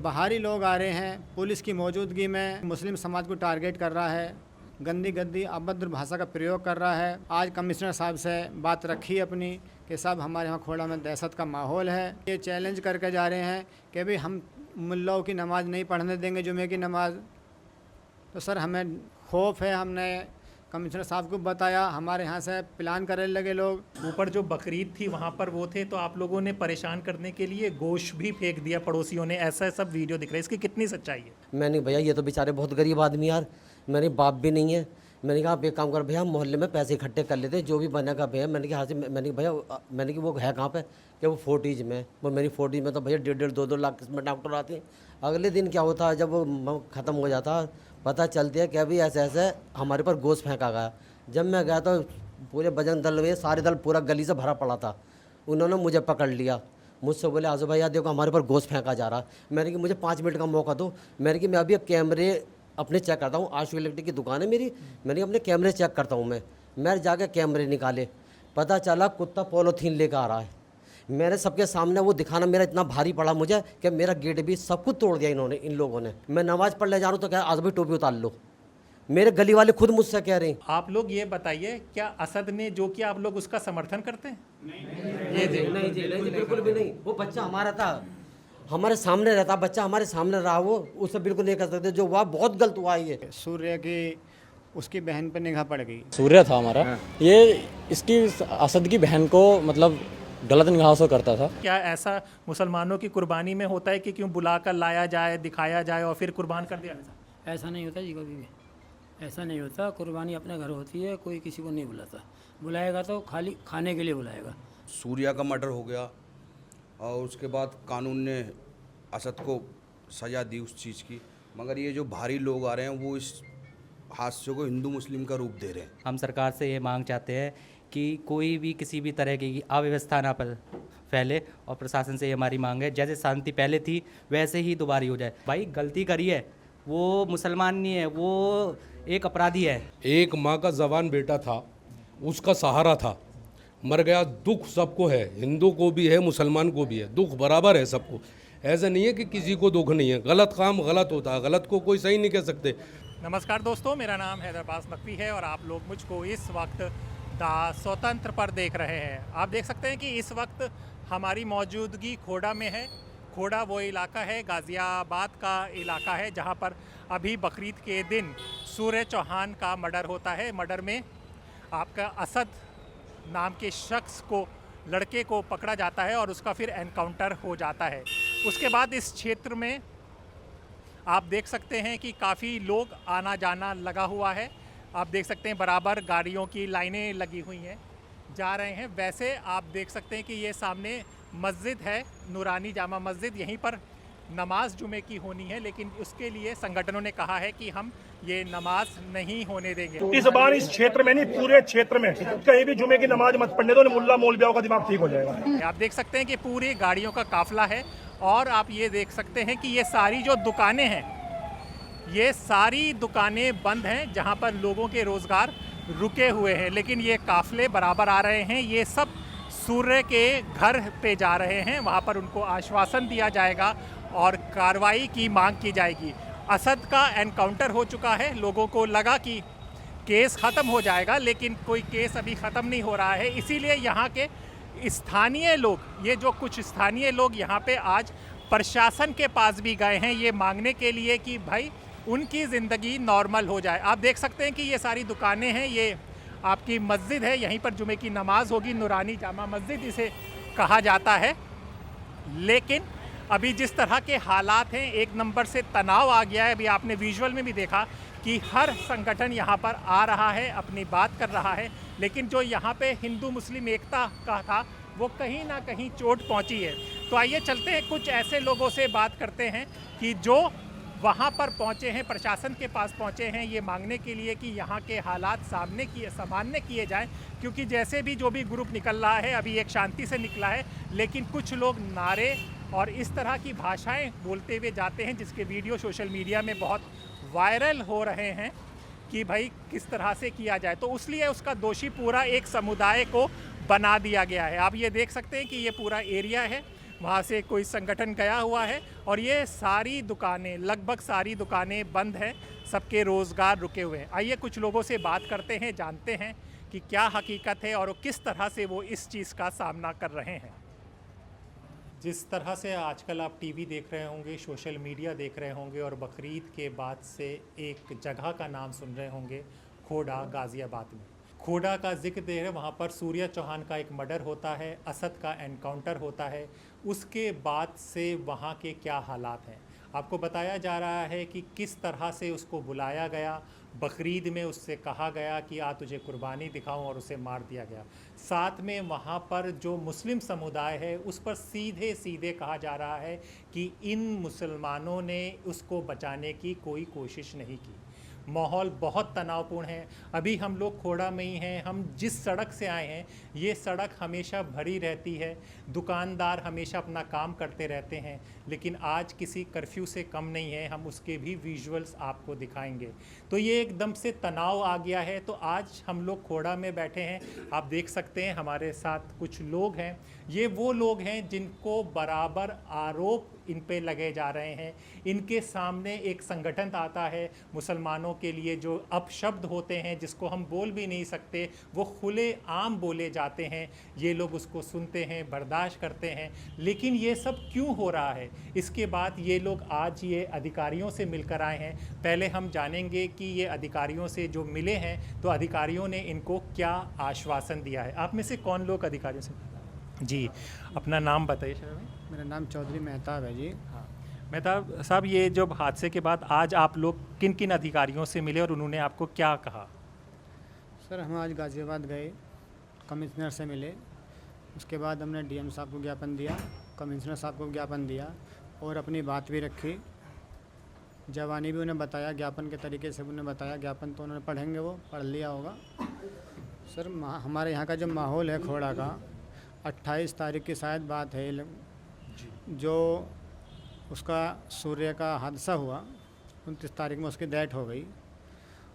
बाहरी लोग आ रहे हैं, पुलिस की मौजूदगी में मुस्लिम समाज को टारगेट कर रहा है, गंदी गंदी अभद्र भाषा का प्रयोग कर रहा है। आज कमिश्नर साहब से बात रखी अपनी कि साहब हमारे यहाँ खोड़ा में दहशत का माहौल है। ये चैलेंज करके जा रहे हैं कि भाई हम मुल्लाओं की नमाज़ नहीं पढ़ने देंगे, जुमे की नमाज़। तो सर हमें खौफ है, हमने कमिश्नर साहब को बताया, हमारे यहाँ से प्लान करने लगे लोग। ऊपर जो बकरीद थी वहाँ पर वो थे, तो आप लोगों ने परेशान करने के लिए गोश्त भी फेंक दिया पड़ोसियों ने, ऐसा सब वीडियो दिख रहा है। इसकी कितनी सच्चाई है? मैंने भैया ये तो बेचारे बहुत गरीब आदमी यार, मेरे बाप भी नहीं है। मैंने कहा आप एक काम कर भैया, मोहल्ले में पैसे इकट्ठे कर लेते, जो भी बनेगा भैया। मैंने कहा हाँ से, मैंने कहा भैया, मैंने कहा वो है कहाँ पे, कि वो 40s में। वो मेरी 40s में तो भैया 1.5-2 लाख में डॉक्टर आते हैं। अगले दिन क्या होता है, जब वो ख़त्म हो जाता, पता चलती है कि अभी ऐसे ऐसे हमारे पर गोश्त फेंका गया। जब मैं गया तो पूरे बजरंग दल में सारे दल पूरा गली से भरा पड़ा था। उन्होंने मुझे पकड़ लिया, मुझसे बोले आजू भैया देखो हमारे पर गोश्त फेंका जा रहा। मैंने कि मुझे 5 मिनट का मौका दो। मैंने कि मैं अभी कैमरे अपने चेक करता हूँ, आशु इलेक्ट्रिक की दुकान है मेरी, मैंने अपने कैमरे चेक करता हूँ। मैं जाके कैमरे निकाले, पता चला कुत्ता पॉलीथीन लेकर आ रहा है। मैंने सबके सामने वो दिखाना मेरा इतना भारी पड़ा मुझे कि मेरा गेट भी सब कुछ तोड़ दिया इन्होंने, इन लोगों ने। मैं नमाज़ पढ़ ले जा रहा हूँ तो क्या आज भी टोपी उतार लो, मेरे गली वाले खुद मुझसे कह रहे हैं। आप लोग ये बताइए, क्या असद ने जो किया आप लोग उसका समर्थन करते हैं? नहीं जी बिल्कुल भी नहीं। वो बच्चा हमारा था, हमारे सामने रहता, बच्चा हमारे सामने रहा, वो उससे बिल्कुल नहीं कर सकते। जो हुआ बहुत गलत हुआ ये। सूर्य की उसकी बहन पर निगाह पड़ गई। सूर्य था हमारा, ये इसकी असद की बहन को मतलब गलत निगाह से करता था। क्या ऐसा मुसलमानों की कुर्बानी में होता है कि क्यों बुला कर लाया जाए, दिखाया जाए और फिर कुर्बान कर दिया जाए? ऐसा नहीं होता जी, कभी भी ऐसा नहीं होता। कुर्बानी अपने घर होती है, कोई किसी को नहीं बुलाता। बुलाएगा तो खाली खाने के लिए बुलाएगा। सूर्या का मर्डर हो गया और उसके बाद कानून ने असद को सज़ा दी उस चीज़ की, मगर ये जो भारी लोग आ रहे हैं वो इस हादसे को हिंदू मुस्लिम का रूप दे रहे हैं। हम सरकार से ये मांग चाहते हैं कि कोई भी किसी भी तरह की अव्यवस्था ना फैले, और प्रशासन से ये हमारी मांग है जैसे शांति पहले थी वैसे ही दोबारा हो जाए। भाई गलती करी है, वो मुसलमान नहीं है, वो एक अपराधी है। एक माँ का जवान बेटा था, उसका सहारा था, मर गया। दुख सबको है, हिंदू को भी है, मुसलमान को भी है, दुख बराबर है सबको। ऐसा नहीं है कि किसी को दुख नहीं है, गलत काम गलत होता है, गलत को कोई सही नहीं कह सकते। नमस्कार दोस्तों, मेरा नाम हैदर अब्बास नकवी है और आप लोग मुझको इस वक्त द स्वतंत्र पर देख रहे हैं। आप देख सकते हैं कि इस वक्त हमारी मौजूदगी खोड़ा में है। खोड़ा वो इलाका है, गाज़ियाबाद का इलाका है, जहां पर अभी बकरीद के दिन सूर्य चौहान का मर्डर होता है। मर्डर में आपका असद नाम के शख्स को, लड़के को पकड़ा जाता है और उसका फिर एनकाउंटर हो जाता है। उसके बाद इस क्षेत्र में आप देख सकते हैं कि काफ़ी लोग आना जाना लगा हुआ है। आप देख सकते हैं बराबर गाड़ियों की लाइनें लगी हुई हैं, जा रहे हैं। वैसे आप देख सकते हैं कि ये सामने मस्जिद है, नूरानी जामा मस्जिद, यहीं पर नमाज जुमे की होनी है, लेकिन उसके लिए संगठनों ने कहा है कि हम ये नमाज नहीं होने देंगे। इस बार इस क्षेत्र में नहीं, पूरे क्षेत्र में कहीं भी जुमे की नमाज मत पढ़ने दो, मुल्ला मौलवियों का दिमाग ठीक हो जाएगा। आप देख सकते हैं कि पूरी गाड़ियों का काफिला है और आप ये देख सकते हैं कि ये सारी जो दुकानें हैं, ये सारी दुकानें बंद हैं जहाँ पर लोगों के रोज़गार रुके हुए हैं, लेकिन ये काफिले बराबर आ रहे हैं। ये सब सूर्य के घर पे जा रहे हैं, वहाँ पर उनको आश्वासन दिया जाएगा और कार्रवाई की मांग की जाएगी। असद का एनकाउंटर हो चुका है, लोगों को लगा कि केस ख़त्म हो जाएगा, लेकिन कोई केस अभी ख़त्म नहीं हो रहा है। इसीलिए यहाँ के स्थानीय लोग, ये जो कुछ स्थानीय लोग यहाँ पे आज प्रशासन के पास भी गए हैं ये मांगने के लिए कि भाई उनकी ज़िंदगी नॉर्मल हो जाए। आप देख सकते हैं कि ये सारी दुकानें हैं, ये आपकी मस्जिद है, यहीं पर जुमे की नमाज होगी, नूरानी जामा मस्जिद इसे कहा जाता है। लेकिन अभी जिस तरह के हालात हैं, एक नंबर से तनाव आ गया है। अभी आपने विजुअल में भी देखा कि हर संगठन यहाँ पर आ रहा है, अपनी बात कर रहा है, लेकिन जो यहाँ पे हिंदू मुस्लिम एकता का था वो कहीं ना कहीं चोट पहुँची है। तो आइए चलते हैं, कुछ ऐसे लोगों से बात करते हैं कि जो वहाँ पर पहुँचे हैं, प्रशासन के पास पहुँचे हैं ये मांगने के लिए कि यहाँ के हालात सामान्य किए जाएं। क्योंकि जैसे भी जो भी ग्रुप निकल रहा है, अभी एक शांति से निकला है, लेकिन कुछ लोग नारे और इस तरह की भाषाएं बोलते हुए जाते हैं, जिसके वीडियो सोशल मीडिया में बहुत वायरल हो रहे हैं कि भाई किस तरह से किया जाए। तो इसलिए उसका दोषी पूरा एक समुदाय को बना दिया गया है। आप ये देख सकते हैं कि ये पूरा एरिया है, वहाँ से कोई संगठन गया हुआ है और ये सारी दुकानें, लगभग सारी दुकानें बंद हैं, सबके रोज़गार रुके हुए हैं। आइए कुछ लोगों से बात करते हैं, जानते हैं कि क्या हकीकत है और किस तरह से वो इस चीज़ का सामना कर रहे हैं। जिस तरह से आजकल आप टीवी देख रहे होंगे, सोशल मीडिया देख रहे होंगे और बकरीद के बाद से एक जगह का नाम सुन रहे होंगे, खोड़ा, गाज़ियाबाद में। खोड़ा का जिक्र दे रहे, वहाँ पर सूर्या चौहान का एक मर्डर होता है, असद का एनकाउंटर होता है। उसके बाद से वहाँ के क्या हालात हैं आपको बताया जा रहा है कि किस तरह से उसको बुलाया गया, बकरीद में उससे कहा गया कि आ तुझे कुर्बानी दिखाऊं और उसे मार दिया गया। साथ में वहाँ पर जो मुस्लिम समुदाय है उस पर सीधे सीधे कहा जा रहा है कि इन मुसलमानों ने उसको बचाने की कोई कोशिश नहीं की। माहौल बहुत तनावपूर्ण है। अभी हम लोग खोड़ा में ही हैं। हम जिस सड़क से आए हैं ये सड़क हमेशा भरी रहती है, दुकानदार हमेशा अपना काम करते रहते हैं, लेकिन आज किसी कर्फ्यू से कम नहीं है। हम उसके भी विजुअल्स आपको दिखाएंगे। तो ये एकदम से तनाव आ गया है। तो आज हम लोग खोड़ा में बैठे हैं, आप देख सकते हैं हमारे साथ कुछ लोग हैं। ये वो लोग हैं जिनको बराबर आरोप इन पे लगे जा रहे हैं। इनके सामने एक संगठन आता है मुसलमानों के लिए, जो अपशब्द होते हैं जिसको हम बोल भी नहीं सकते, वो खुले आम बोले जाते हैं। ये लोग उसको सुनते हैं, बर्दाश्त करते हैं। लेकिन ये सब क्यों हो रहा है? इसके बाद ये लोग आज ये अधिकारियों से मिलकर आए हैं। पहले हम जानेंगे कि ये अधिकारियों से जो मिले हैं तो अधिकारियों ने इनको क्या आश्वासन दिया है। आप में से कौन लोग अधिकारियों से? जी, अपना नाम बताइए सर। मेरा नाम चौधरी मेहताब है जी। हाँ, मेहताब साहब, ये जब हादसे के बाद आज आप लोग किन किन अधिकारियों से मिले और उन्होंने आपको क्या कहा? सर हम आज गाज़ियाबाद गए, कमिश्नर से मिले। उसके बाद हमने डीएम साहब को ज्ञापन दिया, कमिश्नर साहब को ज्ञापन दिया और अपनी बात भी रखी। जवानी भी उन्हें बताया, ज्ञापन के तरीके से उन्हें बताया। ज्ञापन तो उन्होंने पढ़ेंगे, वो पढ़ लिया होगा। सर हमारे यहाँ का जो माहौल है खोड़ा का, 28 तारीख की शायद बात है, जो उसका सूर्य का हादसा हुआ, 29 तारीख में उसकी डेथ हो गई।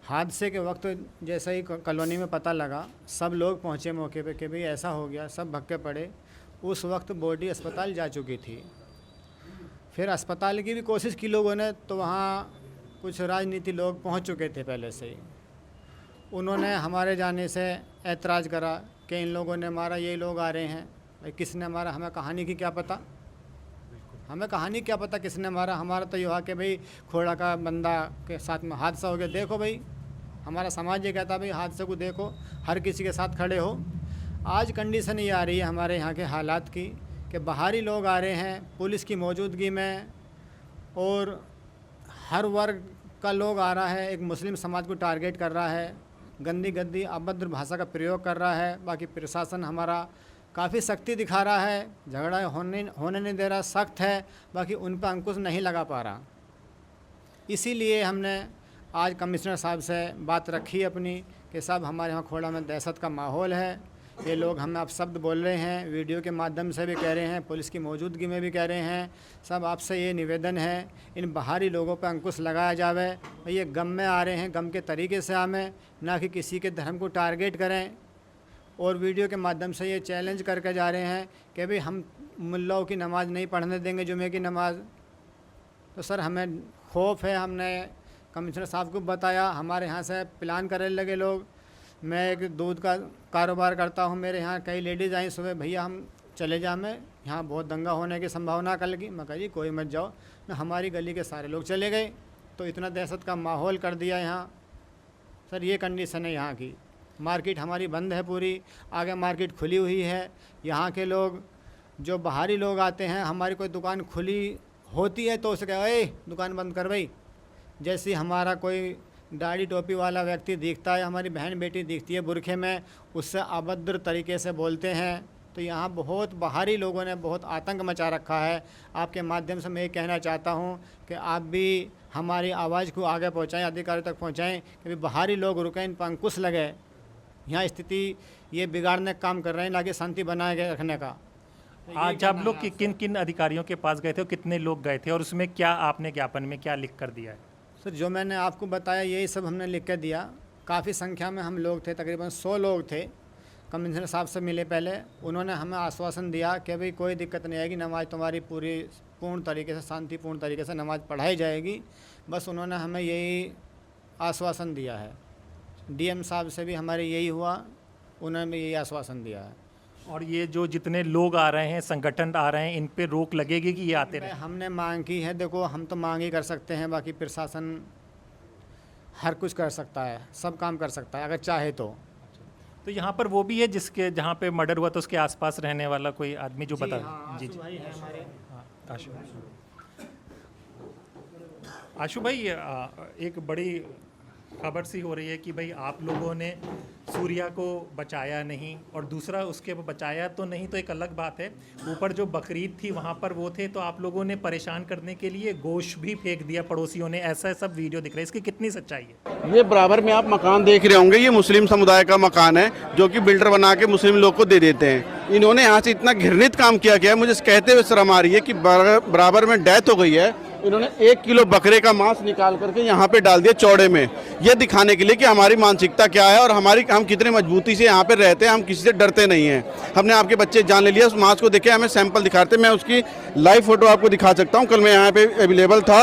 हादसे के वक्त जैसे ही कॉलोनी में पता लगा, सब लोग पहुँचे मौके पे कि भाई ऐसा हो गया, सब भक्के पड़े। उस वक्त बॉडी अस्पताल जा चुकी थी। फिर अस्पताल की भी कोशिश की लोगों ने, तो वहाँ कुछ राजनीति लोग पहुँच चुके थे पहले से ही। उन्होंने हमारे जाने से ऐतराज़ करा कि इन लोगों ने मारा, ये लोग आ रहे हैं। भाई किसने मारा हमें कहानी की क्या पता, हमें कहानी क्या पता किसने मारा। हमारा तो ये हुआ कि भाई खोड़ा का बंदा के साथ में हादसा हो गया, देखो भाई। हमारा समाज ये कहता भाई हादसे को देखो, हर किसी के साथ खड़े हो। आज कंडीशन ये आ रही है हमारे यहाँ के हालात की कि बाहरी लोग आ रहे हैं पुलिस की मौजूदगी में, और हर वर्ग का लोग आ रहा है, एक मुस्लिम समाज को टारगेट कर रहा है, गंदी गंदी अभद्र भाषा का प्रयोग कर रहा है। बाकी प्रशासन हमारा काफ़ी सख्ती दिखा रहा है, झगड़ा होने नहीं दे रहा, सख्त है, बाकी उन पर अंकुश नहीं लगा पा रहा। इसीलिए हमने आज कमिश्नर साहब से बात रखी अपनी कि साहब हमारे यहाँ खोड़ा में दहशत का माहौल है। ये लोग हमें आप शब्द बोल रहे हैं, वीडियो के माध्यम से भी कह रहे हैं, पुलिस की मौजूदगी में भी कह रहे हैं। सब आपसे ये निवेदन है, इन बाहरी लोगों पर अंकुश लगाया जावे। ये गम में आ रहे हैं, गम के तरीके से आमें, ना कि किसी के धर्म को टारगेट करें। और वीडियो के माध्यम से ये चैलेंज करके जा रहे हैं कि भाई हम मुल्लाओं की नमाज़ नहीं पढ़ने देंगे, जुमे की नमाज़। तो सर हमें खौफ है। हमने कमिश्नर साहब को बताया, हमारे यहाँ से प्लान करने लगे लोग। मैं एक दूध का कारोबार करता हूँ, मेरे यहाँ कई लेडीज़ आई सुबह, भैया हम चले जा, मैं यहाँ बहुत दंगा होने की संभावना कल की। मैं कहा जी कोई मत जाओ ना, हमारी गली के सारे लोग चले गए। तो इतना दहशत का माहौल कर दिया यहाँ। सर ये कंडीशन है यहाँ की। मार्केट हमारी बंद है पूरी, आगे मार्केट खुली हुई है। यहाँ के लोग जो बाहरी लोग आते हैं, हमारी कोई दुकान खुली होती है तो उसे कहे दुकान बंद कर भाई। जैसे हमारा कोई दाढ़ी टोपी वाला व्यक्ति दिखता है, हमारी बहन बेटी दिखती है बुरखे में, उससे अभद्र तरीके से बोलते हैं। तो यहाँ बहुत बाहरी लोगों ने बहुत आतंक मचा रखा है। आपके माध्यम से मैं ये कहना चाहता हूँ कि आप भी हमारी आवाज़ को आगे पहुँचाएँ, अधिकारियों तक पहुँचाएँ कि बाहरी लोग रुकें, इन पर अंकुश लगे। यहाँ स्थिति ये बिगाड़ने का काम कर रहे हैं, ना कि शांति बनाए गए रखने का। आज आप लोग किन किन अधिकारियों के पास गए थे और कितने लोग गए थे, और उसमें क्या आपने ज्ञापन में क्या लिख कर दिया है? सर जो मैंने आपको बताया यही सब हमने लिख कर दिया। काफ़ी संख्या में हम लोग थे, तकरीबन 100 लोग थे। कमिश्नर साहब से मिले पहले, उन्होंने हमें आश्वासन दिया कि भाई कोई दिक्कत नहीं आएगी, नमाज तुम्हारी पूर्ण तरीके से शांतिपूर्ण तरीके से नमाज पढ़ाई जाएगी। बस उन्होंने हमें यही आश्वासन दिया है। डीएम साहब से भी हमारे यही हुआ, उन्होंने भी यही आश्वासन दिया है। और ये जो जितने लोग आ रहे हैं, संगठन आ रहे हैं, इन पे रोक लगेगी कि ये आते रहे? हमने मांग की है, देखो हम तो मांग ही कर सकते हैं, बाकी प्रशासन हर कुछ कर सकता है, सब काम कर सकता है अगर चाहे तो। तो यहाँ पर वो भी है जिसके जहाँ पे मर्डर हुआ तो उसके आसपास रहने वाला कोई आदमी जो बता जी जी भाई है हमारे। आशु भाई, एक बड़ी खबर सी हो रही है कि भाई आप लोगों ने सूर्या को बचाया नहीं, और दूसरा उसके बचाया तो नहीं तो एक अलग बात है, ऊपर जो बकरीद थी वहाँ पर वो थे तो आप लोगों ने परेशान करने के लिए गोश्त भी फेंक दिया पड़ोसियों ने, ऐसा सब वीडियो दिख रहा है, इसकी कितनी सच्चाई है? ये बराबर में आप मकान देख रहे होंगे, ये मुस्लिम समुदाय का मकान है जो कि बिल्डर बना के मुस्लिम लोग को दे देते हैं। इन्होंने यहाँ से इतना घृणित काम किया गया है, मुझे कहते हुए शर्म आ रही है कि बराबर में डेथ हो गई है। इन्होंने 1 किलो बकरे का मांस निकाल करके यहाँ पे डाल दिया चौड़े में, ये दिखाने के लिए कि हमारी मानसिकता क्या है और हम कितने मजबूती से यहाँ पे रहते हैं, हम किसी से डरते नहीं हैं। हमने आपके बच्चे जान ले लिया, उस मांस को देखे, हमें सैंपल दिखाते, मैं उसकी लाइव फोटो आपको दिखा सकता हूँ। कल मैं यहाँ पे अवेलेबल था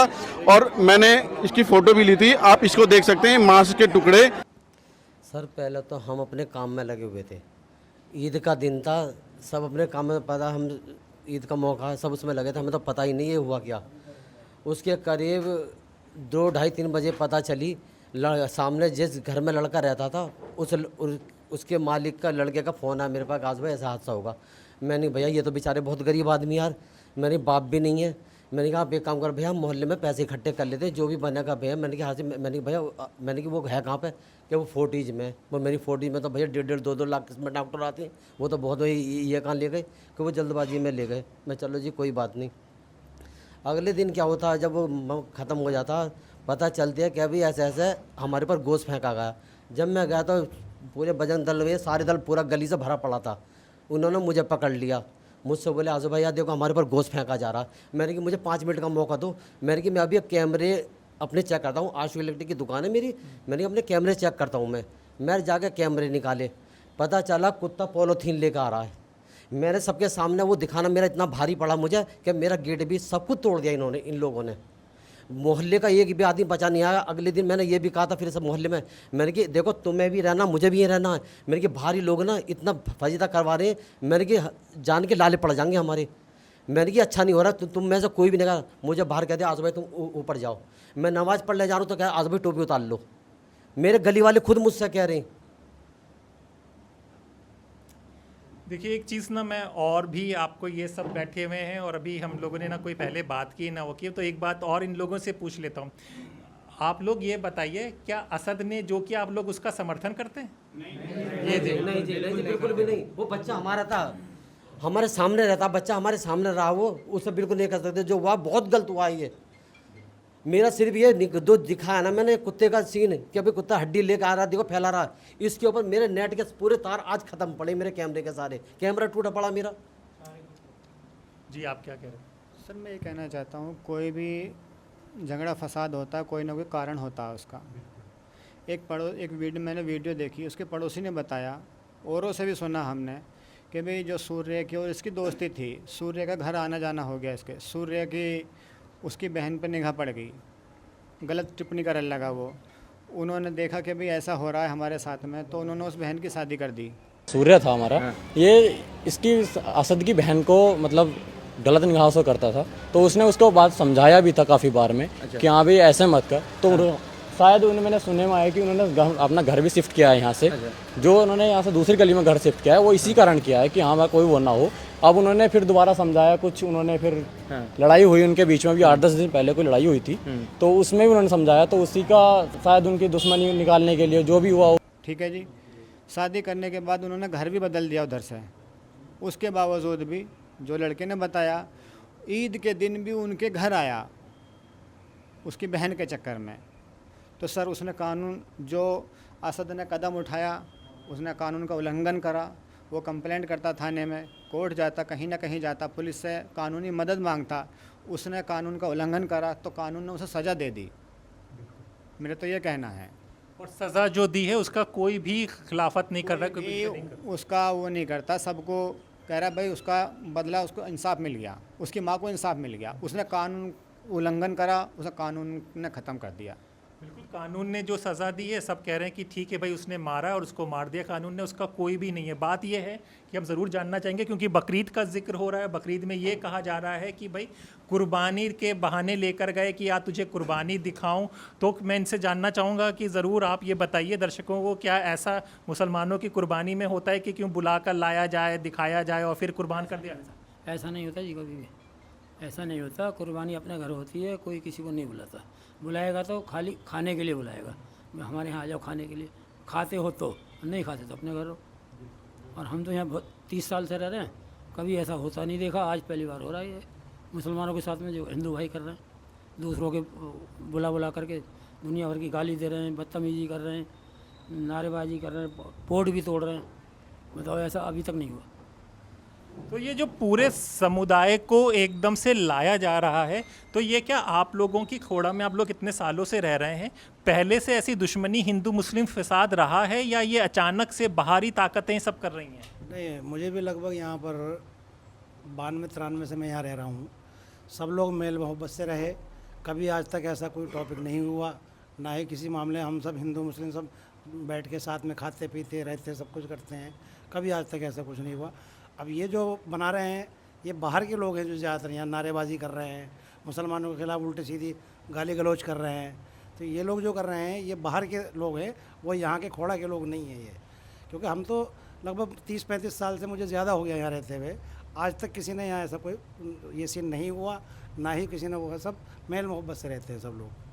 और मैंने इसकी फ़ोटो भी ली थी, आप इसको देख सकते हैं, मांस के टुकड़े। सर पहले तो हम अपने काम में लगे हुए थे, ईद का दिन था, सब अपने काम में, पता हम ईद का मौका है, सब उसमें लगे थे, हमें तो पता ही नहीं ये हुआ क्या। उसके करीब 2, 2:30, 3 बजे पता चली, सामने जिस घर में लड़का रहता था उसके मालिक का लड़के का फ़ोन आया मेरे पास, आज भाई ऐसा हादसा होगा। मैंने भैया ये तो बेचारे बहुत गरीब आदमी यार, मेरे बाप भी नहीं है। मैंने कहा आप एक काम कर भैया, मोहल्ले में पैसे इकट्ठे कर लेते जो भी बनेगा भैया। मैंने कहा हाँ, मैंने भैया, मैंने कि वो है कहाँ पे, कि वो फोर्टीज में। वो मेरी फोर्टीज में तो भैया 1.5, 2 लाख इसमें डॉक्टर आते हैं, वो तो बहुत ये कहाँ ले गए कि वो जल्दबाजी में ले गए। मैं चलो जी कोई बात नहीं। अगले दिन क्या होता है, जब वो ख़त्म हो जाता पता चलती है कि अभी ऐसे ऐसे हमारे पर गोश्त फेंका गया। जब मैं गया तो पूरे बजरंग दल में सारे दल पूरा गली से भरा पड़ा था। उन्होंने मुझे पकड़ लिया, मुझसे बोले आजू भाई यार देखो हमारे पर गोश्त फेंका जा रहा। मैंने कि मुझे 5 मिनट का मौका दो। मैंने कि मैं अभी कैमरे अपने चेक करता हूँ, आशु इलेक्ट्रिक की दुकान है मेरी, मैंने अपने कैमरे चेक करता हूँ। मैं जाके कैमरे निकाले, पता चला कुत्ता पॉलीथीन लेकर आ रहा है। मैंने सबके सामने वो दिखाना मेरा इतना भारी पड़ा मुझे कि मेरा गेट भी सब कुछ तोड़ दिया इन्होंने, इन लोगों ने। मोहल्ले का एक भी आदमी बचा नहीं आया। अगले दिन मैंने ये भी कहा था फिर सब मोहल्ले में, मैंने कि देखो तुम्हें भी रहना, मुझे भी ये रहना है। मैंने कि भारी लोग ना इतना फजीता करवा रहे हैं, मैंने कि जान के लाले पड़ जाएंगे हमारे। मैंने कि अच्छा नहीं हो रहा, तुम में से कोई भी नहीं कहा। मुझे बाहर कहते आज भाई तुम ऊपर जाओ। मैं नमाज़ पढ़ने जा रहा हूँ तो क्या आज भाई टोपी उतार लो। मेरे गली वाले खुद मुझसे कह रहे हैं। देखिए एक चीज़ ना, मैं और भी आपको ये सब बैठे हुए हैं और अभी हम लोगों ने ना कोई पहले बात की ना वो की, तो एक बात और इन लोगों से पूछ लेता हूँ। आप लोग ये बताइए, क्या असद ने जो किया आप लोग उसका समर्थन करते हैं? नहीं जी बिल्कुल भी नहीं। वो बच्चा हमारा था, हमारे सामने रहता, बच्चा हमारे सामने रहा, वो उससे बिल्कुल नहीं कर सकते। जो हुआ बहुत गलत हुआ ये। मेरा सिर्फ ये दो दिखाया ना मैंने कुत्ते का सीन कि अभी कुत्ता हड्डी लेकर आ रहा, देखो फैला रहा। इसके ऊपर मेरे नेट के पूरे तार आज ख़त्म पड़े, मेरे कैमरे के सारे कैमरा टूटा पड़ा मेरा। जी आप क्या कह रहे हैं? सर मैं ये कहना चाहता हूँ, कोई भी झगड़ा फसाद होता है, कोई ना कोई कारण होता है उसका। मैंने वीडियो देखी, उसके पड़ोसी ने बताया, औरों से भी सुना हमने कि भाई जो सूर्य की और इसकी दोस्ती थी, सूर्य का घर आना जाना हो गया इसके, सूर्य की उसकी बहन पर निगाह पड़ गई, गलत टिप्पणी करने लगा वो। उन्होंने देखा कि भाई ऐसा हो रहा है हमारे साथ में, तो उन्होंने उस बहन की शादी कर दी। सूर्य था हमारा, ये इसकी असद की बहन को मतलब गलत निगाह से करता था, तो उसने उसको बात समझाया भी था काफ़ी बार में कि हाँ भाई ऐसे मत कर। तो शायद मैंने सुनने में आया कि उन्होंने अपना घर भी शिफ्ट किया है यहाँ से। जो उन्होंने यहाँ से दूसरी गली में घर शिफ्ट किया है वो इसी कारण किया है कि हाँ भाई कोई वो ना हो। अब उन्होंने फिर दोबारा समझाया कुछ, उन्होंने फिर लड़ाई हुई उनके बीच में भी, 8-10 दिन पहले कोई लड़ाई हुई थी, तो उसमें भी उन्होंने समझाया, तो उसी का शायद उनकी दुश्मनी निकालने के लिए जो भी हुआ हो। ठीक है जी, शादी करने के बाद उन्होंने घर भी बदल दिया उधर से। उसके बावजूद भी जो लड़के ने बताया, ईद के दिन भी उनके घर आया उसकी बहन के चक्कर में। तो सर उसने कानून, जो असद ने कदम उठाया, उसने कानून का उल्लंघन करा। वो कंप्लेंट करता थाने में, कोर्ट जाता, कहीं ना कहीं जाता, पुलिस से कानूनी मदद मांगता। उसने कानून का उल्लंघन करा तो कानून ने उसे सज़ा दे दी। मेरा तो ये कहना है। और सज़ा जो दी है उसका कोई भी खिलाफत नहीं कर रहा, कोई भी नहीं कर रहा। उसका वो नहीं करता, सबको कह रहा है भाई उसका बदला, उसको इंसाफ मिल गया, उसकी माँ को इंसाफ मिल गया, उसने कानून उल्लंघन करा, उसे कानून ने ख़त्म कर दिया। बिल्कुल, कानून ने जो सज़ा दी है सब कह रहे हैं कि ठीक है भाई उसने मारा और उसको मार दिया कानून ने, उसका कोई भी नहीं है। बात यह है कि हम ज़रूर जानना चाहेंगे क्योंकि बकरीद का जिक्र हो रहा है, बकरीद में ये कहा जा रहा है कि भाई कुर्बानी के बहाने लेकर गए कि या तुझे कुर्बानी दिखाऊं, तो मैं इनसे जानना चाहूँगा कि ज़रूर आप ये बताइए दर्शकों को, क्या ऐसा मुसलमानों की कुर्बानी में होता है कि क्यों बुला कर लाया जाए, दिखाया जाए और फिर कुर्बान कर दिया जाए? ऐसा नहीं होता जी, कभी भी ऐसा नहीं होता। कुर्बानी अपने घर होती है, कोई किसी को नहीं बुलाता। बुलाएगा तो खाली खाने के लिए बुलाएगा, हमारे यहाँ आ जाओ खाने के लिए, खाते हो तो, नहीं खाते तो अपने घर हो। और हम तो यहाँ 30 साल से रह रहे हैं, कभी ऐसा होता नहीं देखा, आज पहली बार हो रहा है ये। मुसलमानों के साथ में जो हिंदू भाई कर रहे हैं, दूसरों के बुला बुला करके दुनिया भर की गाली दे रहे हैं, बदतमीजी कर रहे हैं, नारेबाजी कर रहे हैं, पोर्ट भी तोड़ रहे हैं। बताओ, ऐसा अभी तक नहीं हुआ। तो ये जो पूरे समुदाय को एकदम से लाया जा रहा है, तो ये क्या आप लोगों की खोड़ा में, आप लोग इतने सालों से रह रहे हैं, पहले से ऐसी दुश्मनी हिंदू मुस्लिम फसाद रहा है या ये अचानक से बाहरी ताकतें सब कर रही हैं? नहीं, मुझे भी लगभग यहाँ पर 92-93 से मैं यहाँ रह रहा हूँ। सब लोग मेल मोहब्बत से रहे, कभी आज तक ऐसा कोई टॉपिक नहीं हुआ, ना ही किसी मामले। हम सब हिंदू मुस्लिम सब बैठ के साथ में खाते पीते रहते, सब कुछ करते हैं, कभी आज तक ऐसा कुछ नहीं हुआ। अब ये जो बना रहे हैं, ये बाहर के लोग हैं जो ज़्यादातर यहाँ नारेबाजी कर रहे हैं, मुसलमानों के खिलाफ उल्टी सीधी गाली गलौज कर रहे हैं। तो ये लोग जो कर रहे हैं, ये बाहर के लोग हैं, वो यहाँ के खोड़ा के लोग नहीं हैं ये। क्योंकि हम तो लगभग 30-35 साल से मुझे ज़्यादा हो गया यहाँ रहते हुए, आज तक किसी ने यहाँ ऐसा कोई ये सीन नहीं हुआ, ना ही किसी ने वो। सब मेल मोहब्बत से रहते हैं सब लोग।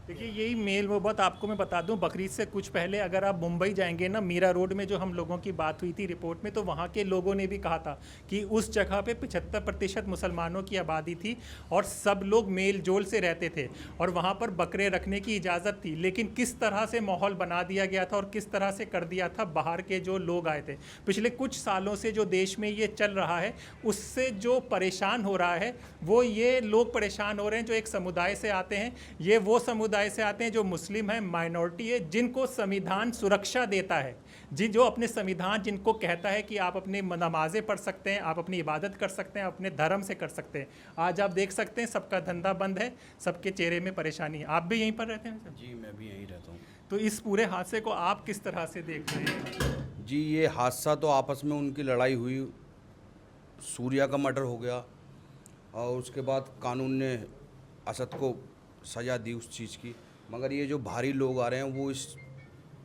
देखिए, यही मेल मोहब्बत आपको मैं बता दूं, बकरीद से कुछ पहले अगर आप मुंबई जाएंगे ना, मीरा रोड में जो हम लोगों की बात हुई थी रिपोर्ट में, तो वहाँ के लोगों ने भी कहा था कि उस जगह पे 75% मुसलमानों की आबादी थी और सब लोग मेल जोल से रहते थे और वहाँ पर बकरे रखने की इजाज़त थी। लेकिन किस तरह से माहौल बना दिया गया था और किस तरह से कर दिया था बाहर के जो लोग आए थे, पिछले कुछ सालों से जो देश में ये चल रहा है, उससे जो परेशान हो रहा है वो ये लोग परेशान हो रहे हैं जो एक समुदाय से आते हैं। ये वो समुदाय से आते हैं जो मुस्लिम है, माइनॉरिटी है, जिनको संविधान सुरक्षा देता है, जो अपने संविधान जिनको कहता है कि आप अपनी नमाजें पढ़ सकते हैं, आप अपनी इबादत कर सकते हैं, अपने धर्म से कर सकते हैं। आज आप देख सकते हैं सबका धंधा बंद है, सबके चेहरे में परेशानी है। आप भी यहीं पर रहते हैं? जी, मैं भी यहीं रहता हूँ। तो इस पूरे हादसे को आप किस तरह से देख रहे हैं? जी, ये हादसा तो आपस में उनकी लड़ाई हुई, सूर्या का मर्डर हो गया और उसके बाद कानून ने असद को सज़ा दी उस चीज़ की। मगर ये जो भारी लोग आ रहे हैं, वो इस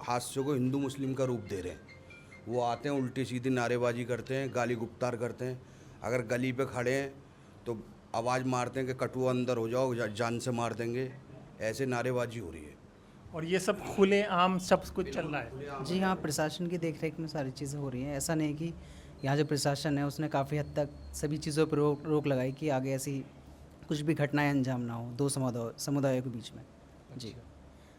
हादसे को हिंदू मुस्लिम का रूप दे रहे हैं। वो आते हैं, उल्टी सीधी नारेबाजी करते हैं, गाली गुप्तार करते हैं। अगर गली पे खड़े हैं तो आवाज़ मारते हैं कि कटुआ अंदर हो जाओ, जान से मार देंगे। ऐसे नारेबाजी हो रही है और ये सब खुले आम सब कुछ चल रहा है। जी हाँ, प्रशासन की देखरेख में सारी चीज़ें हो रही हैं। ऐसा नहीं कि यहाँ जो प्रशासन है उसने काफ़ी हद तक सभी चीज़ों पर रोक लगाई कि आगे ऐसी कुछ भी घटनाएं अंजाम ना हो दो समुदायों के बीच में। जी,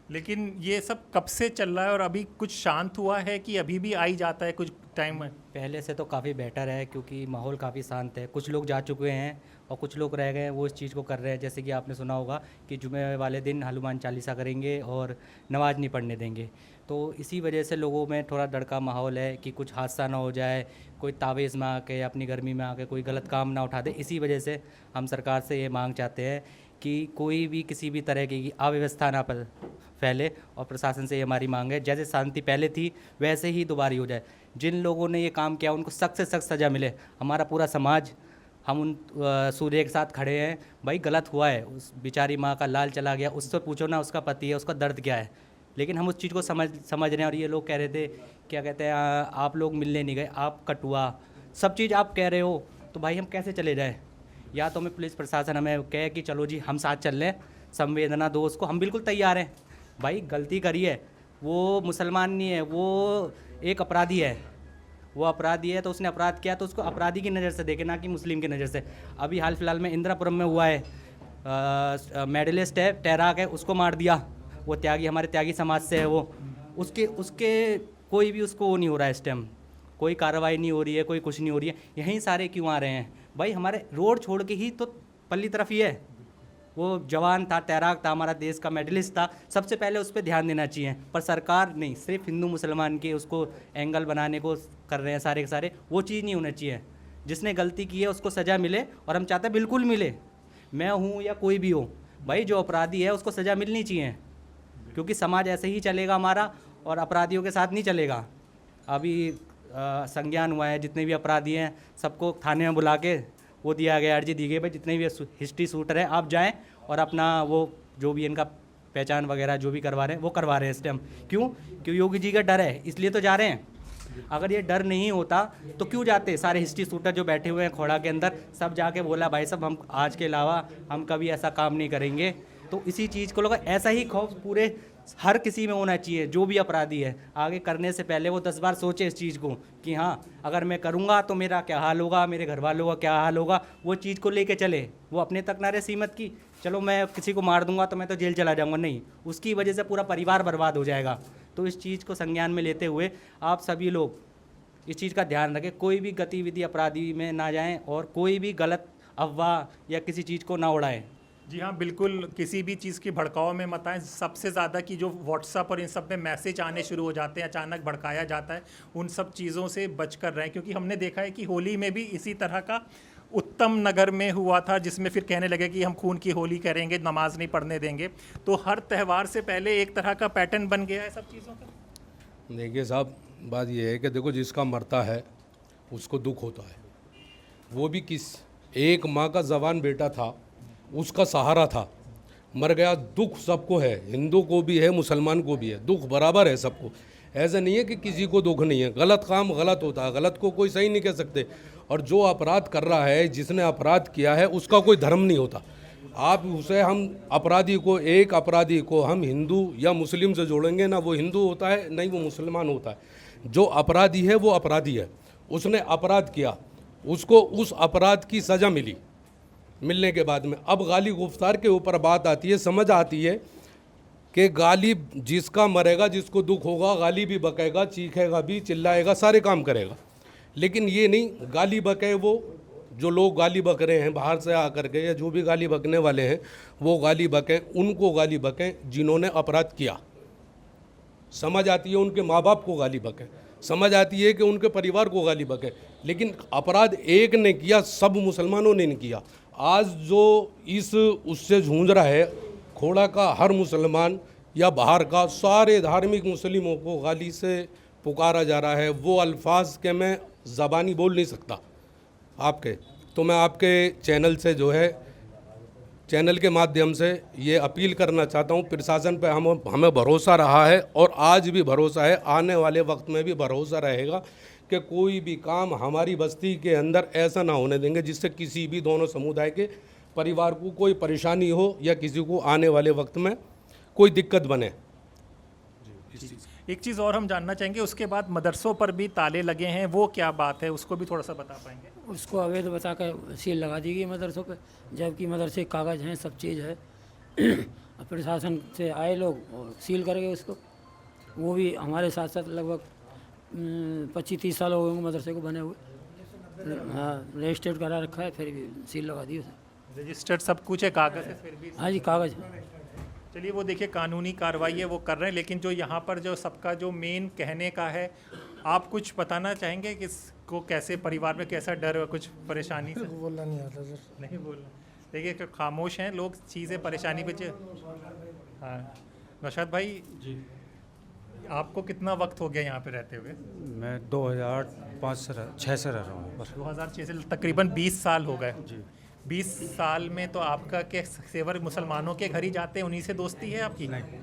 लेकिन ये सब कब से चल रहा है और अभी कुछ शांत हुआ है कि अभी भी आई जाता है कुछ टाइम में? पहले से तो काफ़ी बेटर है क्योंकि माहौल काफ़ी शांत है। कुछ लोग जा चुके हैं और कुछ लोग रह गए हैं, वो इस चीज़ को कर रहे हैं। जैसे कि आपने सुना होगा कि जुमे वाले दिन हनुमान चालीसा करेंगे और नमाज नहीं पढ़ने देंगे। तो इसी वजह से लोगों में थोड़ा डर का माहौल है कि कुछ हादसा ना हो जाए, कोई तावीज़ में आके अपनी गर्मी में आके कोई गलत काम ना उठा दे। इसी वजह से हम सरकार से ये मांग चाहते हैं कि कोई भी किसी भी तरह की अव्यवस्था ना फैले और प्रशासन से ये हमारी मांग है, जैसे शांति पहले थी वैसे ही दोबारा हो जाए। जिन लोगों ने ये काम किया उनको सख्त से सख्त सज़ा मिले। हमारा पूरा समाज, हम उन सूर्य के साथ खड़े हैं। भाई गलत हुआ है, उस बेचारी माँ का लाल चला गया, उससे पूछो ना उसका पति है, उसका दर्द क्या है। लेकिन हम उस चीज़ को समझ रहे हैं। और ये लोग कह रहे थे, क्या कहते हैं, आप लोग मिलने नहीं गए, आप कटुआ, सब चीज़ आप कह रहे हो, तो भाई हम कैसे चले जाए? या तो हमें पुलिस प्रशासन हमें कहे कि चलो जी हम साथ चल रहे हैं, संवेदना दो उसको, हम बिल्कुल तैयार हैं। भाई गलती करी है, वो मुसलमान नहीं है, वो एक अपराधी है। वो अपराधी है तो उसने अपराध किया तो उसको अपराधी की नज़र से देखे, ना कि मुस्लिम की नज़र से। अभी हाल फिलहाल में इंदिरापुरम में हुआ है, मेडलिस्ट है, तैराक है, उसको मार दिया। वो त्यागी, हमारे त्यागी समाज से है वो। उसके कोई भी उसको वो नहीं हो रहा है इस टाइम, कोई कार्रवाई नहीं हो रही है, कोई कुछ नहीं हो रही है। यहीं सारे क्यों आ रहे हैं? भाई हमारे रोड छोड़ के ही तो पल्ली तरफ ही है, वो जवान था, तैराक था, हमारा देश का मेडलिस्ट था, सबसे पहले उस पर ध्यान देना चाहिए। पर सरकार नहीं, सिर्फ हिंदू मुसलमान के उसको एंगल बनाने को कर रहे हैं सारे के सारे। वो चीज़ नहीं होना चाहिए। जिसने गलती की है उसको सज़ा मिले, और हम चाहते हैं बिल्कुल मिले। मैं हूँ या कोई भी हो भाई, जो अपराधी है उसको सज़ा मिलनी चाहिए, क्योंकि समाज ऐसे ही चलेगा हमारा, और अपराधियों के साथ नहीं चलेगा। अभी संज्ञान हुआ है, जितने भी अपराधी हैं सबको थाने में बुला के वो दिया गया, अर्जी दी गई भाई जितने भी हिस्ट्री शूटर हैं आप जाएं और अपना वो जो भी इनका पहचान वगैरह जो भी करवा रहे हैं वो करवा रहे हैं इस टाइम। क्यों? क्यों? योगी जी का डर है, इसलिए तो जा रहे हैं। अगर ये डर नहीं होता तो क्यों जाते? सारे हिस्ट्री शूटर जो बैठे हुए हैं खोड़ा के अंदर, सब जाके बोला भाई साहब हम आज के अलावा हम कभी ऐसा काम नहीं करेंगे। तो इसी चीज़ को लगा, ऐसा ही खौफ पूरे हर किसी में होना चाहिए। जो भी अपराधी है आगे करने से पहले वो 10 बार सोचे इस चीज़ को कि हाँ अगर मैं करूँगा तो मेरा क्या हाल होगा, मेरे घर वालों का क्या हाल होगा। वो चीज़ को लेके चले, वो अपने तक ना रहे सीमित की चलो मैं किसी को मार दूंगा तो मैं तो जेल चला जाऊँगा, नहीं, उसकी वजह से पूरा परिवार बर्बाद हो जाएगा। तो इस चीज़ को संज्ञान में लेते हुए आप सभी लोग इस चीज़ का ध्यान रखें, कोई भी गतिविधि अपराधी में ना जाएं और कोई भी गलत अफवाह या किसी चीज़ को ना उड़ाएं। जी हाँ, बिल्कुल किसी भी चीज़ की भड़काव में मत आएं। सबसे ज़्यादा की जो व्हाट्सएप और इन सब में मैसेज आने शुरू हो जाते हैं, अचानक भड़काया जाता है, उन सब चीज़ों से बच कर रहें। क्योंकि हमने देखा है कि होली में भी इसी तरह का उत्तम नगर में हुआ था, जिसमें फिर कहने लगे कि हम खून की होली करेंगे, नमाज नहीं पढ़ने देंगे। तो हर त्यौहार से पहले एक तरह का पैटर्न बन गया है सब चीज़ों का। देखिए साहब, बात यह है कि देखो जिसका मरता है उसको दुख होता है। वो भी किस एक माँ का जवान बेटा था, उसका सहारा था, मर गया। दुख सबको है, हिंदू को भी है, मुसलमान को भी है, दुख बराबर है सबको। ऐसा नहीं है कि किसी को दुख नहीं है। गलत काम गलत होता है, गलत को कोई सही नहीं कह सकते। और जो अपराध कर रहा है, जिसने अपराध किया है, उसका कोई धर्म नहीं होता। आप उसे हम अपराधी को, एक अपराधी को हम हिंदू या मुस्लिम से जोड़ेंगे ना वो हिंदू होता है, नहीं वो मुसलमान होता है। जो अपराधी है वो अपराधी है, उसने अपराध किया, उसको उस अपराध की सज़ा मिली। मिलने के बाद में अब गाली गुफ्तार के ऊपर बात आती है, समझ आती है कि गाली जिसका मरेगा, जिसको दुख होगा, गाली भी बकेगा, चीखेगा भी, चिल्लाएगा, सारे काम करेगा। लेकिन ये नहीं गाली बके वो जो लोग गाली बक रहे हैं बाहर से आकर के, या जो भी गाली बकने वाले हैं वो गाली बकें, उनको गाली बकें जिन्होंने अपराध किया। समझ आती है उनके माँ बाप को गाली बकें, समझ आती है कि उनके परिवार को गाली बकें। लेकिन अपराध एक ने किया, सब मुसलमानों ने नहीं किया। आज जो इस उससे जूझ रहा है, खोड़ा का हर मुसलमान या बाहर का, सारे धार्मिक मुस्लिमों को गाली से पुकारा जा रहा है। वो अल्फाज के मैं ज़बानी बोल नहीं सकता आपके, तो मैं आपके चैनल से जो है, चैनल के माध्यम से ये अपील करना चाहता हूँ प्रशासन पे। हमें भरोसा रहा है और आज भी भरोसा है, आने वाले वक्त में भी भरोसा रहेगा कि कोई भी काम हमारी बस्ती के अंदर ऐसा ना होने देंगे जिससे किसी भी दोनों समुदाय के परिवार को कोई परेशानी हो या किसी को आने वाले वक्त में कोई दिक्कत बने। एक चीज़ और हम जानना चाहेंगे, उसके बाद मदरसों पर भी ताले लगे हैं, वो क्या बात है, उसको भी थोड़ा सा बता पाएंगे? उसको अवैध बताकर सील लगा दी गई मदरसों पे, जबकि मदरसे कागज़ हैं, सब चीज़ है। प्रशासन से आए लोग और सील कर गए उसको। वो भी हमारे साथ साथ लगभग 25-30 साल हो गए मदरसे को बने हुए। हाँ, रजिस्टर्ड करा रखा है, फिर भी सील लगा दी उसे। रजिस्टर्ड सब कुछ है, कागज़ है फिर भी? हाँ जी, कागज़ है। चलिए, वो देखिए कानूनी कार्रवाई है वो कर रहे हैं। लेकिन जो यहाँ पर जो सबका जो मेन कहने का है, आप कुछ बताना चाहेंगे कि इसको कैसे, परिवार में कैसा डर है, कुछ परेशानी से? बोलना नहीं आता सर। नहीं बोलना, देखिए खामोश हैं लोग, चीज़ें परेशानी पे। हाँ नौशाद भाई जी, आपको कितना वक्त हो गया यहाँ पे रहते हुए? मैं 2005 से 6 से रह रहा हूँ। 2006 से तकरीबन 20 साल हो गए जी। 20 साल में तो आपका क्या सेवर मुसलमानों के घर ही जाते हैं, उन्हीं से दोस्ती है आपकी? नहीं,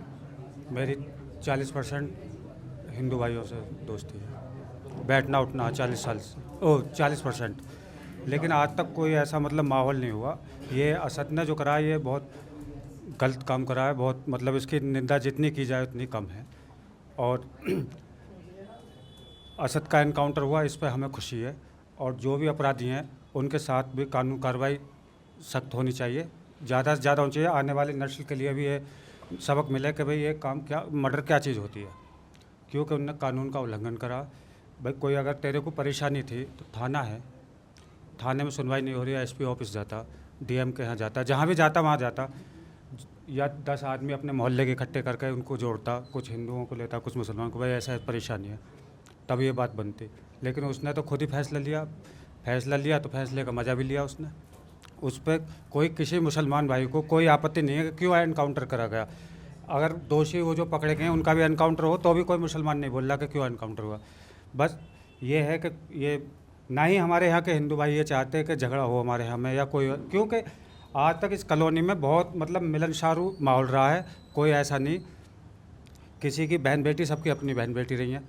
मेरी 40% हिंदू भाइयों से दोस्ती है। बैठना उठना 40 साल से 40%। लेकिन आज तक कोई ऐसा मतलब माहौल नहीं हुआ। ये असद ने जो करा है ये बहुत गलत काम करा है, बहुत मतलब इसकी निंदा जितनी की जाए उतनी कम है। और असद का एनकाउंटर हुआ, इस पर हमें खुशी है। और जो भी अपराधी हैं उनके साथ भी कानून कार्रवाई सख्त होनी चाहिए, ज़्यादा से ज़्यादा होनी चाहिए। आने वाली नस्ल के लिए भी ये सबक मिले कि भाई ये काम क्या, मर्डर क्या चीज़ होती है, क्योंकि उनने कानून का उल्लंघन करा। भाई कोई अगर तेरे को परेशानी थी तो थाना है, थाने में सुनवाई नहीं हो रही है, एसपी ऑफिस जाता, डीएम के यहाँ जाता, जहाँ भी जाता वहाँ जाता, या 10 आदमी अपने मोहल्ले के इकट्ठे करके उनको जोड़ता, कुछ हिंदुओं को लेता, कुछ मुसलमानों को, भाई ऐसा परेशानी है, तब ये बात बनती। लेकिन उसने तो खुद ही फैसला लिया तो फैसले का मज़ा भी लिया उसने। उस पर कोई किसी मुसलमान भाई को कोई आपत्ति नहीं है कि क्यों एनकाउंटर करा गया। अगर दोषी वो जो पकड़े गए उनका भी एनकाउंटर हो तो भी कोई मुसलमान नहीं बोल रहा कि क्यों एनकाउंटर हुआ। बस ये है कि ये ना ही हमारे यहाँ के हिंदू भाई ये चाहते हैं कि झगड़ा हो हमारे यहाँ में या कोई, क्योंकि आज तक इस कॉलोनी में बहुत मतलब मिलनसार माहौल रहा है। कोई ऐसा नहीं, किसी की बहन बेटी, सबकी अपनी बहन बेटी रही हैं।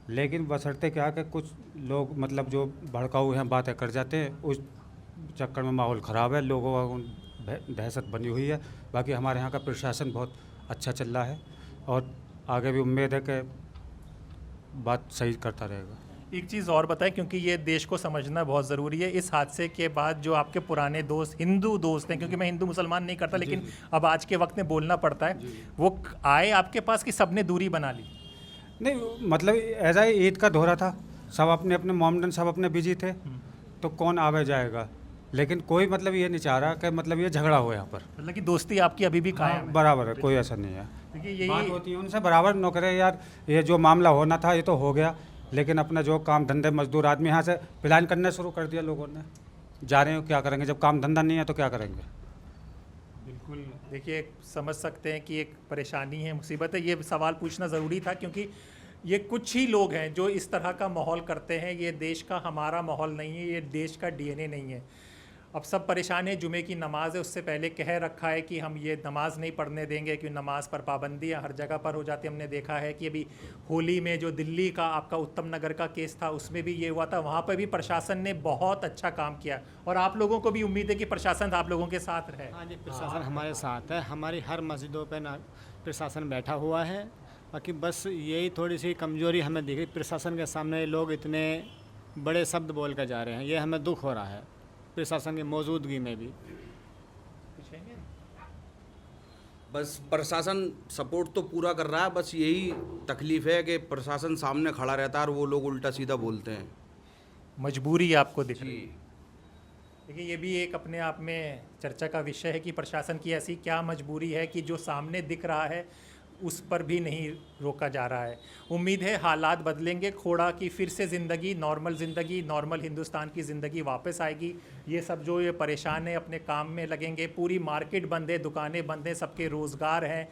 लेकिन बशर्ते क्या कि कुछ लोग मतलब जो भड़काऊ हैं बातें कर जाते हैं, उस चक्कर में माहौल ख़राब है, लोगों का दहशत बनी हुई है। बाकी हमारे यहाँ का प्रशासन बहुत अच्छा चल रहा है और आगे भी उम्मीद है कि बात सही करता रहेगा। एक चीज़ और बताएं, क्योंकि ये देश को समझना बहुत ज़रूरी है। इस हादसे के बाद जो आपके पुराने दोस्त, हिंदू दोस्त हैं, क्योंकि मैं हिंदू मुसलमान नहीं करता, लेकिन अब आज के वक्त में बोलना पड़ता है, वो आए आपके पास कि सबने दूरी बना ली? नहीं, मतलब ऐसा ही ईद का दौरा था, सब अपने अपने मोमडन सब अपने बिजी थे, तो कौन आवे जाएगा। लेकिन कोई मतलब ये नहीं चाह रहा कि मतलब ये झगड़ा हो यहाँ पर, मतलब कि दोस्ती आपकी अभी भी कायम है? बराबर है, कोई ऐसा नहीं है। क्योंकि यही बात होती है उनसे बराबर न करे यार, ये जो मामला होना था ये तो हो गया, लेकिन अपना जो काम धंधे मजदूर आदमी यहाँ से प्लान करना शुरू कर दिया लोगों ने, जा रहे हो क्या करेंगे, जब काम धंधा नहीं है तो क्या करेंगे। बिल्कुल, देखिए समझ सकते हैं कि एक परेशानी है, मुसीबत है। ये सवाल पूछना ज़रूरी था क्योंकि ये कुछ ही लोग हैं जो इस तरह का माहौल करते हैं। ये देश का हमारा माहौल नहीं है, ये देश का डीएनए नहीं है। अब सब परेशान है, जुमे की नमाज़ है, उससे पहले कह रखा है कि हम ये नमाज़ नहीं पढ़ने देंगे क्योंकि नमाज़ पर पाबंदियाँ हर जगह पर हो जाती है। हमने देखा है कि अभी होली में जो दिल्ली का आपका उत्तम नगर का केस था उसमें भी ये हुआ था, वहाँ पर भी प्रशासन ने बहुत अच्छा काम किया और आप लोगों को भी उम्मीद है कि प्रशासन आप लोगों के साथ रहे। हाँ जी, प्रशासन हमारे साथ है, हमारी हर मस्जिदों पर ना प्रशासन बैठा हुआ है। बाकी बस यही थोड़ी सी कमज़ोरी हमें दिख रही, प्रशासन के सामने लोग इतने बड़े शब्द बोल कर जा रहे हैं, ये हमें दुख हो रहा है प्रशासन की मौजूदगी में भी। बस प्रशासन सपोर्ट तो पूरा कर रहा है, बस यही तकलीफ़ है कि प्रशासन सामने खड़ा रहता है और वो लोग उल्टा सीधा बोलते हैं। मजबूरी आपको दिख रही है। देखिए ये भी एक अपने आप में चर्चा का विषय है कि प्रशासन की ऐसी क्या मजबूरी है कि जो सामने दिख रहा है उस पर भी नहीं रोका जा रहा है। उम्मीद है हालात बदलेंगे, खोड़ा की फिर से ज़िंदगी, नॉर्मल हिंदुस्तान की ज़िंदगी वापस आएगी। ये सब जो ये परेशान है अपने काम में लगेंगे, पूरी मार्केट बंद है, दुकानें बंद हैं, सबके रोज़गार हैं,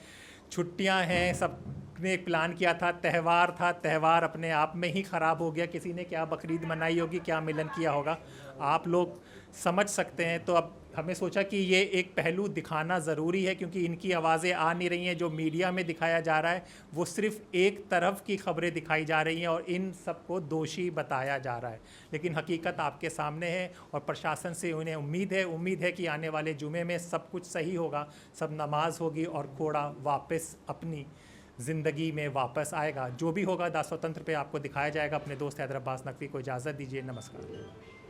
छुट्टियां हैं, सब ने एक प्लान किया था, त्यौहार अपने आप में ही ख़राब हो गया। किसी ने क्या बकरीद मनाई होगी, क्या मिलन किया होगा, आप लोग समझ सकते हैं। तो अब हमें सोचा कि ये एक पहलू दिखाना ज़रूरी है क्योंकि इनकी आवाज़ें आ नहीं रही हैं। जो मीडिया में दिखाया जा रहा है वो सिर्फ एक तरफ की खबरें दिखाई जा रही हैं और इन सबको दोषी बताया जा रहा है, लेकिन हकीकत आपके सामने है और प्रशासन से उन्हें उम्मीद है कि आने वाले जुमे में सब कुछ सही होगा, सब नमाज होगी और घोड़ा वापस अपनी ज़िंदगी में वापस आएगा। जो भी होगा दास स्वतंत्र पे आपको दिखाया जाएगा। अपने दोस्त हैदर अब्बास नकवी को इजाज़त दीजिए, नमस्कार।